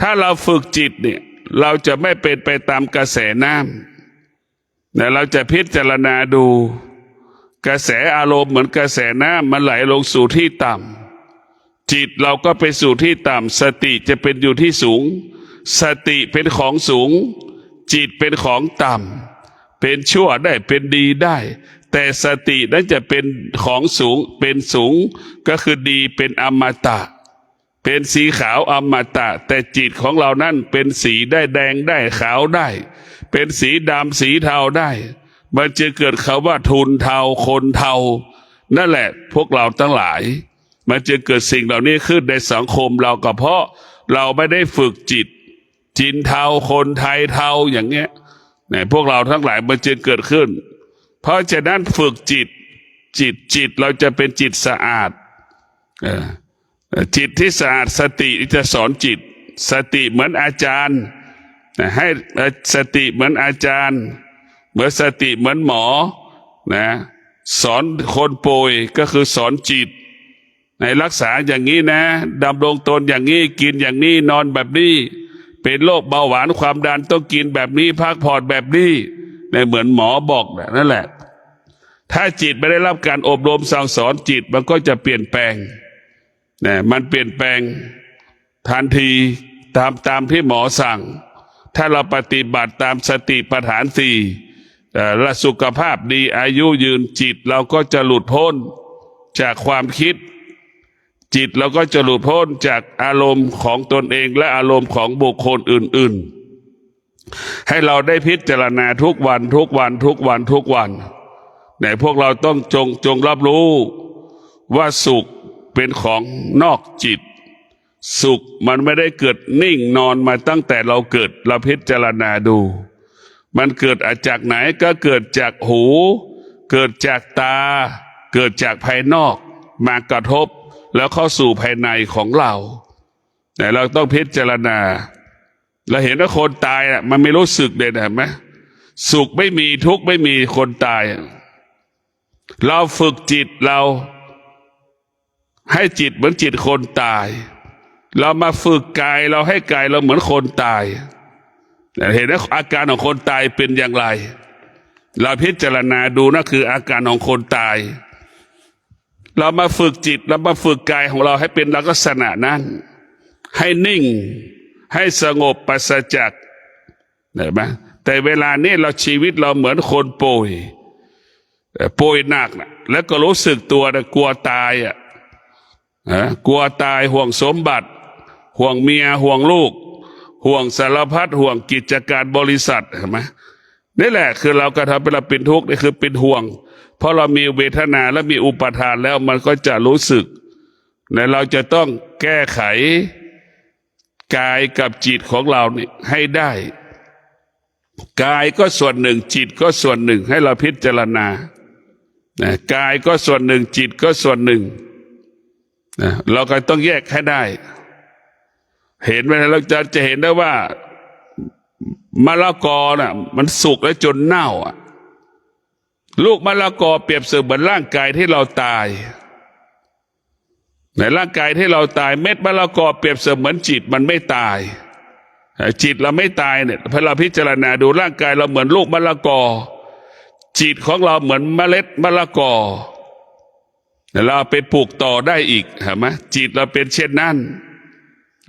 ถ้าเราฝึกจิตเนี่ยเราจะไม่เป็นไปตามกระแสน้ำเราจะพิจารณาดูกระแสอารมณ์เหมือนกระแสน้ำมันไหลลงสู่ที่ต่ำจิตเราก็ไปสู่ที่ต่ำสติจะเป็นอยู่ที่สูงสติเป็นของสูงจิตเป็นของต่ำเป็นชั่วได้เป็นดีได้แต่สตินั้นจะเป็นของสูงเป็นสูงก็คือดีเป็นอมตะเป็นสีขาวอมตะแต่จิตของเรานั้นเป็นสีได้แดงได้ขาวได้เป็นสีดำสีเทาได้มันจะเกิดคำว่าทุนเทาคนเทานั่นแหละพวกเราทั้งหลายมันจะเกิดสิ่งเหล่านี้ขึ้นในสังคมเราก็เพราะเราไม่ได้ฝึกจิตจินเทาคนไทยเทาอย่างเงี้ยพวกเราทั้งหลายมันจะเกิดขึ้นเพราะฉะนั้นฝึกจิตเราจะเป็นจิตสะอาดจิตที่สะอาดสติจะสอนจิตสติเหมือนอาจารย์ให้สติเหมือนอาจารย์เหมือนสติเหมือนหมอสอนคนป่วยก็คือสอนจิตในรักษาอย่างนี้นะดำรงตนอย่างนี้กินอย่างนี้นอนแบบนี้เป็นโรคเบาหวานความดันต้องกินแบบนี้พักผ่อนแบบนี้เหมือนหมอบอกนั่นแหละถ้าจิตไม่ได้รับการอบรมสั่งสอนจิตมันก็จะเปลี่ยนแปลงมันเปลี่ยนแปลงทันทีตามที่หมอสั่งถ้าเราปฏิบัติตามสติปัฏฐานสี่และสุขภาพดีอายุยืนจิตเราก็จะหลุดพ้นจากความคิดจิตเราก็จะหลุดพ้นจากอารมณ์ของตนเองและอารมณ์ของบุคคลอื่นๆให้เราได้พิจารณาทุกวันพวกเราต้องจงรับรู้ว่าสุขเป็นของนอกจิตสุขมันไม่ได้เกิดนิ่งนอนมาตั้งแต่เราเกิดเราพิจารณาดูมันเกิดจากไหนก็เกิดจากหูเกิดจากตาเกิดจากภายนอกมากระทบแล้วเข้าสู่ภายในของเราแต่เราต้องพิจารณาเราเห็นว่าคนตายมันไม่รู้สึกเลยนะไหมสุขไม่มีทุกข์ไม่มีคนตายเราฝึกจิตเราให้จิตเหมือนจิตคนตายเรามาฝึกกายเราให้กายเราเหมือนคนตายเห็นว่าอาการของคนตายเป็นอย่างไรเราพิจารณาดูนั่นคืออาการของคนตายเรามาฝึกจิตเรามาฝึกกายของเราให้เป็นลักษณะนั้นให้นิ่งให้สงบปราศจากเห็นไหมแต่เวลานี้เราชีวิตเราเหมือนคนป่วยหนักนะแล้วก็รู้สึกตัวนะกลัวตายกลัวตายห่วงสมบัติห่วงเมียห่วงลูกห่วงสารพัดห่วงกิจการบริษัทเห็นไหมนี่แหละคือเรากระทำเป็นเราเป็นทุกข์นี่คือเป็นห่วงเพราะเรามีเวทนาและมีอุปทานแล้วมันก็จะรู้สึกและเราจะต้องแก้ไขกายกับจิตของเรานี่ให้ได้กายก็ส่วนหนึ่งจิตก็ส่วนหนึ่งให้เราพิจารณา นะกายก็ส่วนหนึ่งจิตก็ส่วนหนึ่งนะเราก็ต้องแยกให้ได้เห็นไหมเราจะเห็นได้ว่ามะละกอน่ะมันสุกแล้วจนเน่าอ่ะลูกมะละกอเปรียบเสมือนร่างกายที่เราตายในร่างกายที่เราตายเม็ดมะละกอเปรียบเสมือนจิตมันไม่ตายจิตเราไม่ตายเนี่ยพอเราพิจารณาดูร่างกายเราเหมือนลูกมะละกอจิตของเราเหมือนเมล็ดมะละกอเราไปปลูกต่อได้อีกเห็นไหมจิตเราเป็นเช่นนั้น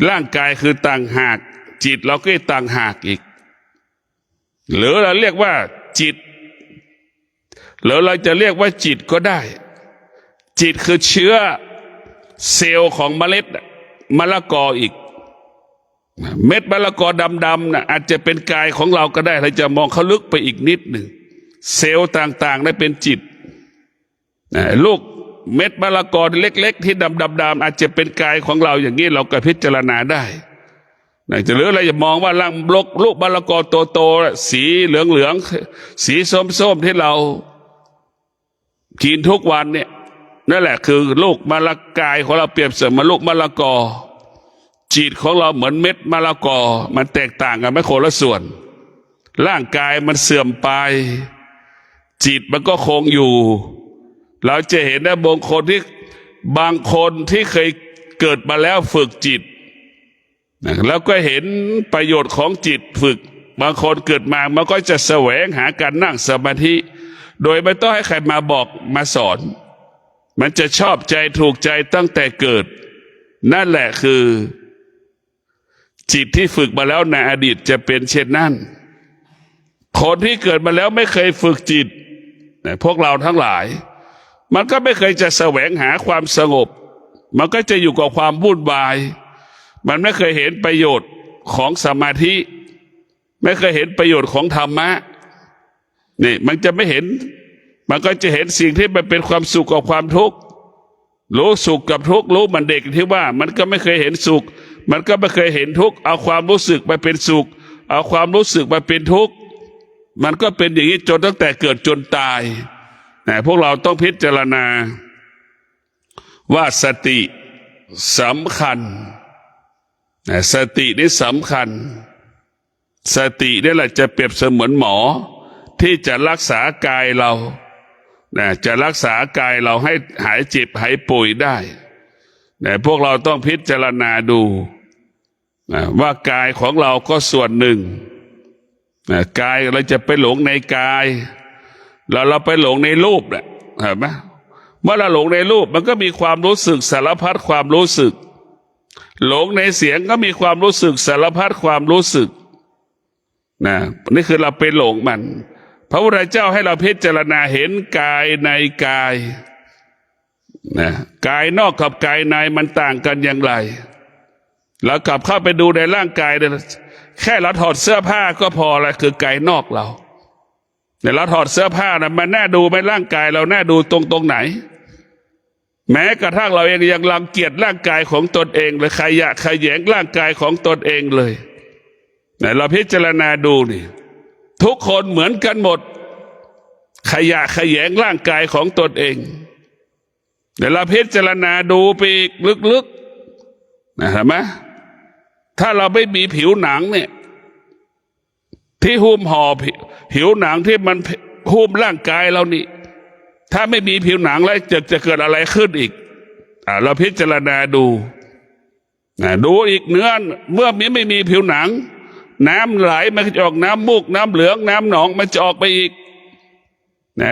ร่างกายคือต่างหากจิตเราก็ต่างหากอีกหรือเราเรียกว่าจิตหรือเราจะเรียกว่าจิตก็ได้จิตคือเชื้อเซลล์ของเมล็ดมะละกออีกเม็ดมะละกอดำๆนะอาจจะเป็นกายของเราก็ได้เราจะมองเขาลึกไปอีกนิดหนึ่งเซลล์ต่างๆได้เป็นจิตลูกเม็ดมะละกอเล็กๆที่ดำๆอาจจะเป็นกายของเราอย่างนี้เราก็พิจารณาได้จะหรือเราจะมองว่าร่างลูกมะละกอโตๆสีเหลืองๆสีส้มๆที่เรากินทุกวันเนี่ยนั่นแหละคือลูกมะละกายของเราเปรียบเสมือนลูกมะละกอจิตของเราเหมือนเม็ดมะละกอมันแตกต่างกันไม่คนละส่วนร่างกายมันเสื่อมไปจิตมันก็คงอยู่เราจะเห็นนะบางคนที่เคยเกิดมาแล้วฝึกจิตแล้วก็เห็นประโยชน์ของจิตฝึกบางคนเกิดมามันก็จะแสวงหาการนั่งสมาธิโดยไม่ต้องให้ใครมาบอกมาสอนมันจะชอบใจถูกใจตั้งแต่เกิดนั่นแหละคือจิตที่ฝึกมาแล้วในอดีตจะเป็นเช่นนั้นคนที่เกิดมาแล้วไม่เคยฝึกจิตพวกเราทั้งหลายมันก็ไม่เคยจะแสวงหาความสงบมันก็จะอยู่กับความวุ่นวายมันไม่เคยเห็นประโยชน์ของสมาธิไม่เคยเห็นประโยชน์ของธรรมะนี่มันจะไม่เห็นมันก็จะเห็นสิ่งที่มันเป็นความสุขกับความทุกข์รู้สุขกับทุกข์รู้มันเด็กที่ว่ามันก็ไม่เคยเห็นสุขมันก็ไม่เคยเห็นทุกข์เอาความรู้สึกมาเป็นสุขเอาความรู้สึกมาเป็นทุกข์มันก็เป็นอย่างนี้จนตั้งแต่เกิดจนตายพวกเราต้องพิจารณาว่าสติสำคัญสตินี่สำคัญสตินี่แหละจะเปรียบเสมือนหมอที่จะรักษากายเราจะรักษากายเราให้หายเจ็บหายป่วยได้พวกเราต้องพิจารณาดูว่ากายของเราก็ส่วนหนึ่งกายเราจะไปหลงในกายเราไปหลงในรูปแหละเห็นไหมเมื่อเราหลงในรูปมันก็มีความรู้สึกสารพัดความรู้สึกหลงในเสียงก็มีความรู้สึกสารพัดความรู้สึกนี่คือเราไปหลงมันพระพุทธเจ้าให้เราพิจารณาเห็นกายในกายกายนอกกับกายในมันต่างกันอย่างไรเรากลับเข้าไปดูในร่างกายแค่เราถอดเสื้อผ้าก็พอแล้วคือกายนอกเราแต่เราถอดเสื้อผ้านะมันน่าดูไหมร่างกายเราน่าดูตรงไหนแม้กระทั่งเราเองยังรังเกียจร่างกายของตนเองเลยขยะขยงร่างกายของตนเองเลยเราพิจารณาดูนี่ทุกคนเหมือนกันหมดขยะขยงร่างกายของตนเองแต่เราพิจารณาดูไปลึกๆเห็นไหมถ้าเราไม่มีผิวหนังเนี่ยที่หุ้มห่อผิวหนังที่มันหุ้มร่างกายเรานี่ถ้าไม่มีผิวหนังแล้วจะเกิดอะไรขึ้นอีกเราพิจารณาดูดูอีกเนื้อเมื่อไม่มีผิวหนังน้ำไหลมันจะออกน้ำมูกน้ำเหลืองน้ำหนองมันจะออกไปอีก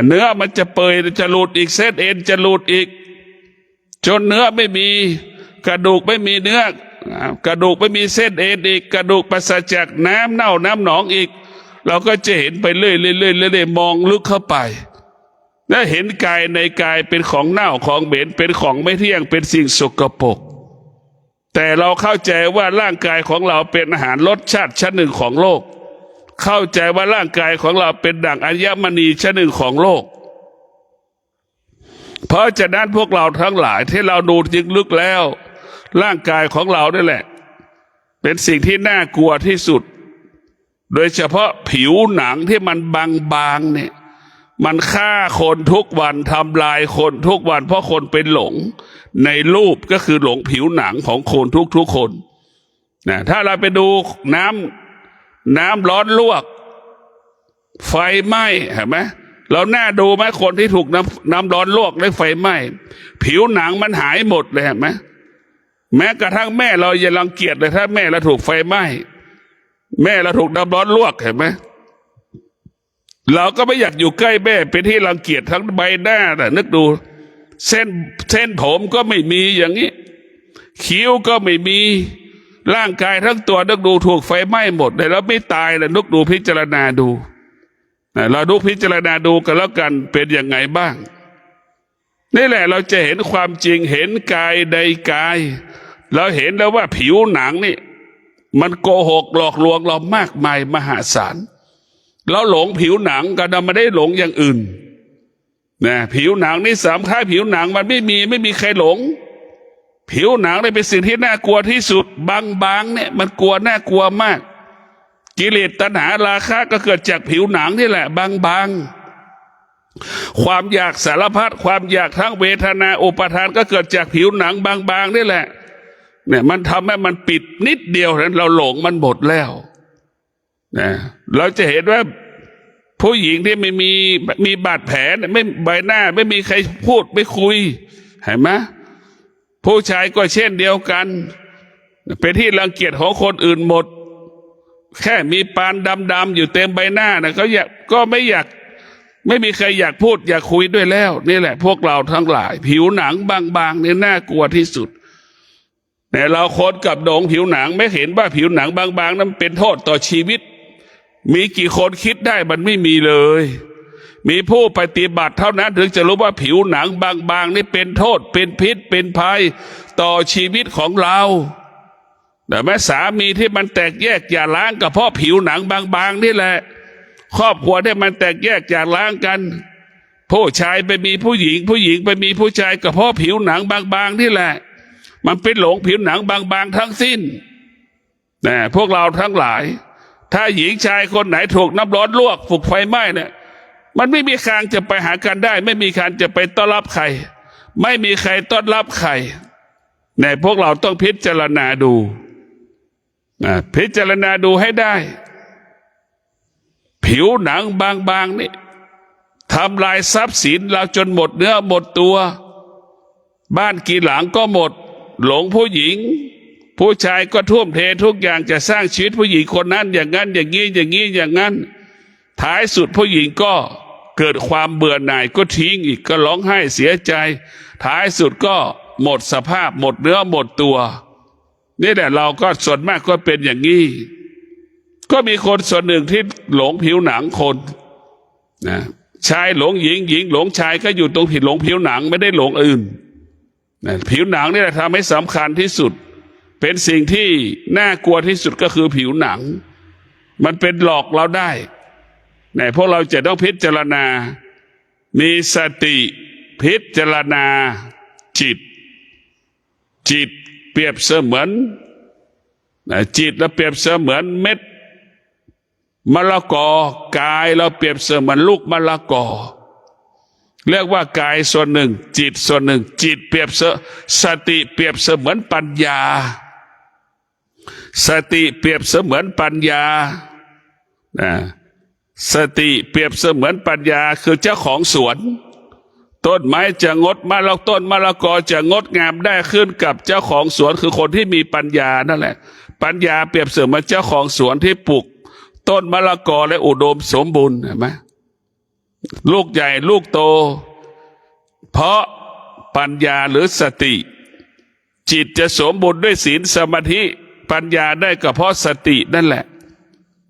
เนื้อมันจะเปื่อยจะหลุดอีกเส้นเอ็นจะหลุดอีกจนเนื้อไม่มีกระดูกไม่มีเนื้อกระดูกไม่มีเส้นเอ็นอีกกระดูกปราศจากน้ำเน่าน้ำหนองอีกเราก็จะเห็นไปเรื่อยๆมองลึกเข้าไปและเห็นกายในกายเป็นของเน่าของเหม็นเป็นของไม่เที่ยงเป็นสิ่งสกปรกแต่เราเข้าใจว่าร่างกายของเราเป็นอาหารรสชาติชั้นหนึ่งของโลกเข้าใจว่าร่างกายของเราเป็นดั่งอัญมณีชั้นหนึ่งของโลกเพราะฉะนั้นพวกเราทั้งหลายที่เราดูจริงลึกแล้วร่างกายของเรานี่แหละเป็นสิ่งที่น่ากลัวที่สุดโดยเฉพาะผิวหนังที่มันบางๆเนี่ย มันฆ่าคนทุกวันทำลายคนทุกวันเพราะคนเป็นหลงในรูปก็คือหลงผิวหนังของคนทุกคนนะถ้าเราไปดูน้ำร้อนลวกไฟไหม้เห็นไหมเราหน้าดูไหมคนที่ถูกน้ำร้อนลวกและไฟไหม้ผิวหนังมันหายหมดเลยเห็นไหมแม้กระทั่งแม่เรายังรังเกียจเลยถ้าแม่เราถูกไฟไหม้แม่เราถูกน้ำร้อนลวกเห็นไหมเราก็ไม่อยากอยู่ใกล้แม่เป็นที่รังเกียจทั้งใบหน้าแต่นึกดูเส้นผมก็ไม่มีอย่างนี้คิ้วก็ไม่มีร่างกายทั้งตัวนึกดูถูกไฟไหม้หมดเลยแล้วไม่ตายเลยนึกดูพิจารณาดูเราดูพิจารณาดูกันแล้วกันเป็นยังไงบ้างนี่แหละเราจะเห็นความจริงเห็นกายในกายเราเห็นแล้วว่าผิวหนังนี่มันโกหกหลอกลวงเรามากมายมหาศาลเราหลงผิวหนังกันเราไม่ได้หลงอย่างอื่นนะผิวหนังนี่สำคัญผิวหนังมันไม่มีใครหลงผิวหนังนี่เป็นสิ่งที่น่ากลัวที่สุดบางเนี่ยมันกลัวน่ากลัวมากกิเลสตัณหาราคะก็เกิดจากผิวหนังนี่แหละบางความอยากสารพัดความอยากทั้งเวทนาอุปาทานก็เกิดจากผิวหนังบางนี่แหละเนี่ยมันทำให้มันปิดนิดเดียวนั้นเราหลงมันหมดแล้วนะเราจะเห็นว่าผู้หญิงที่ไม่มีบาดแผลไม่ใบหน้าไม่มีใครพูดไม่คุยเห็นไหมผู้ชายก็เช่นเดียวกันเป็นที่รังเกียจของคนอื่นหมดแค่มีปานดำๆอยู่เต็มใบหน้านะก็ไม่อยากไม่มีใครอยากพูดอยากคุยด้วยแล้วนี่แหละพวกเราทั้งหลายผิวหนังบางๆนี่น่ากลัวที่สุดแต่เราคนกับดงผิวหนังไม่เห็นว่าผิวหนังบางๆนั้นเป็นโทษต่อชีวิตมีกี่คนคิดได้มันไม่มีเลยมีผู้ปฏิบัติเท่านั้นถึงจะรู้ว่าผิวหนังบางๆนี่เป็นโทษเป็นพิษเป็นภัยต่อชีวิตของเราแต่แม้สามีที่มันแตกแยกอย่าล้างก็เพราะผิวหนังบางๆนี่แหละครอบครัวที่มันแตกแยกอย่าล้างกันผู้ชายไปมีผู้หญิงผู้หญิงไปมีผู้ชายก็เพราะผิวหนังบางๆนี่แหละมันเป็นหลงผิวหนังบางๆทั้งสิ้นนะพวกเราทั้งหลายถ้าหญิงชายคนไหนถูกน้ำร้อนลวกถูกไฟไหม้เนี่ยมันไม่มีทางจะไปหากันได้ไม่มีทางจะไปต้อนรับใครไม่มีใครต้อนรับใครในพวกเราต้องพิจารณาดูพิจารณาดูให้ได้ผิวหนังบางๆนี่ทำลายทรัพย์สินเราจนหมดเนื้อหมดตัวบ้านกี่หลังก็หมดหลงผู้หญิงผู้ชายก็ทุ่มเททุกอย่างจะสร้างชีวิตผู้หญิงคนนั้นอย่างนั้นอย่างนี้อย่างนั้นท้ายสุดผู้หญิงก็เกิดความเบื่อหน่ายก็ทิ้งอีกก็ร้องไห้เสียใจท้ายสุดก็หมดสภาพหมดเนื้อหมดตัวนี่แหละเราก็ส่วนมากก็เป็นอย่างนี้ก็มีคนส่วนหนึ่งที่หลงผิวหนังคนนะชายหลงหญิงหญิงหลงชายก็อยู่ตรงผิดหลงผิวหนังไม่ได้หลงอื่นนะผิวหนังนี่แหละทำให้สำคัญที่สุดเป็นสิ่งที่น่ากลัวที่สุดก็คือผิวหนังมันเป็นหลอกเราได้เนี่ยพวกเราจะต้องพิจารณามีสติพิจารณาจิตเปรียบเสมือนจิตเราเปรียบเสมือนเม็ดมะละกอกายเราเปรียบเสมือนลูกมะละกอเรียกว่ากายส่วนหนึ่งจิตส่วนหนึ่งจิตเปรียบสติเปรียบเสมือนปัญญาสติเปรียบเสมือนปัญญาสติเปรียบเสมือนปัญญาคือเจ้าของสวนต้นไม้จะงดต้นมะละกอจะงดงามได้ขึ้นกับเจ้าของสวนคือคนที่มีปัญญานั่นแหละปัญญาเปรียบเสมือนเจ้าของสวนที่ปลูกต้นมะละกอและอุดมสมบูรณ์เห็นไหมลูกใหญ่ลูกโตเพราะปัญญาหรือสติจิตจะสมบูรณ์ด้วยศีลสมาธิปัญญาได้ก็เพราะสตินั่นแหละ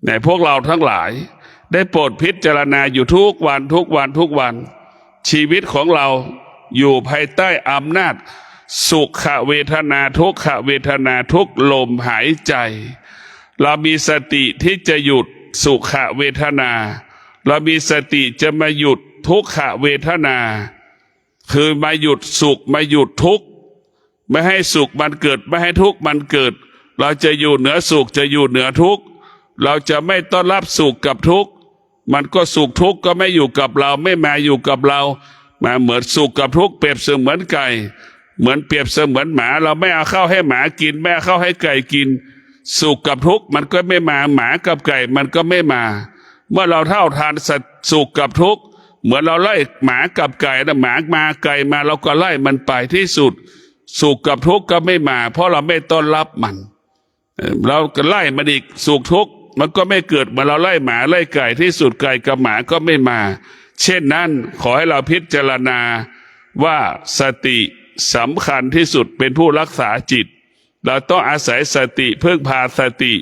ในพวกเราทั้งหลายได้โปรดพิจารณาอยู่ทุกวันชีวิตของเราอยู่ภายใต้อำนาจสุขเวทนาทุกขเวทนาทุกลมหายใจเรามีสติที่จะหยุดสุขเวทนาเรามีสติจะมาหยุดทุกขเวทนาคือมาหยุดสุขมาหยุดทุกข์ไม่ให้สุขมันเกิดไม่ให้ทุกข์มันเกิดเราจะอยู่เหนือสุขจะอยู่เหนือทุกข์เราจะไม่ต้อนรับสุขกับทุกข์ มันก็สุขทุกข์ก็ไม่อยู่กับเราไม่มาอยู่กับเรามาเหมือนสุขกับทุกข์เปรียบเสมือนไก่เหมือนเปรียบเสมือนหมาเราไม่เอาข้าวให้หมากินไม่เอาข้าวให้ไก่กินสุขกับทุกข์มันก็ไม่มาหมากับไก่มันก็ไม่มาเมื่อเราเท่าทานสุขกับทุกข์เหมือนเราไล่หมากับไก่นะหมามาไก่มาเราก็ไล่มันไปที่สุดสุขกับทุกข์ก็ไม่มาเพราะเราไม่ต้อนรับมันเราก็ไล่มันอีกสุขทุกข์มันก็ไม่เกิดเมื่อเราไล่หมาไล่ไก่ที่สุดไก่กับหมาก็ไม่มาเช่นนั้นขอให้เราพิจารณาว่าสติสำคัญที่สุดเป็นผู้รักษาจิตเราต้องอาศัยสติพึ่งพาสติ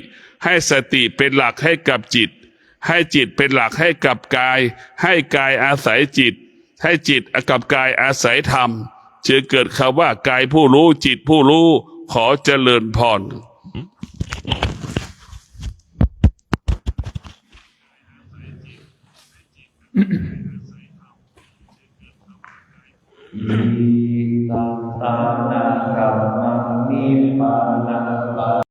ให้สติเป็นหลักให้กับจิตให้จิตเป็นหลักให้กับกายให้กายอาศัยจิตให้จิตกับกายอาศัยธรรมจึงเกิดคำว่ากายผู้รู้จิตผู้รู้ขอเจริญพรอิตังทานากัมมังนิพพานัง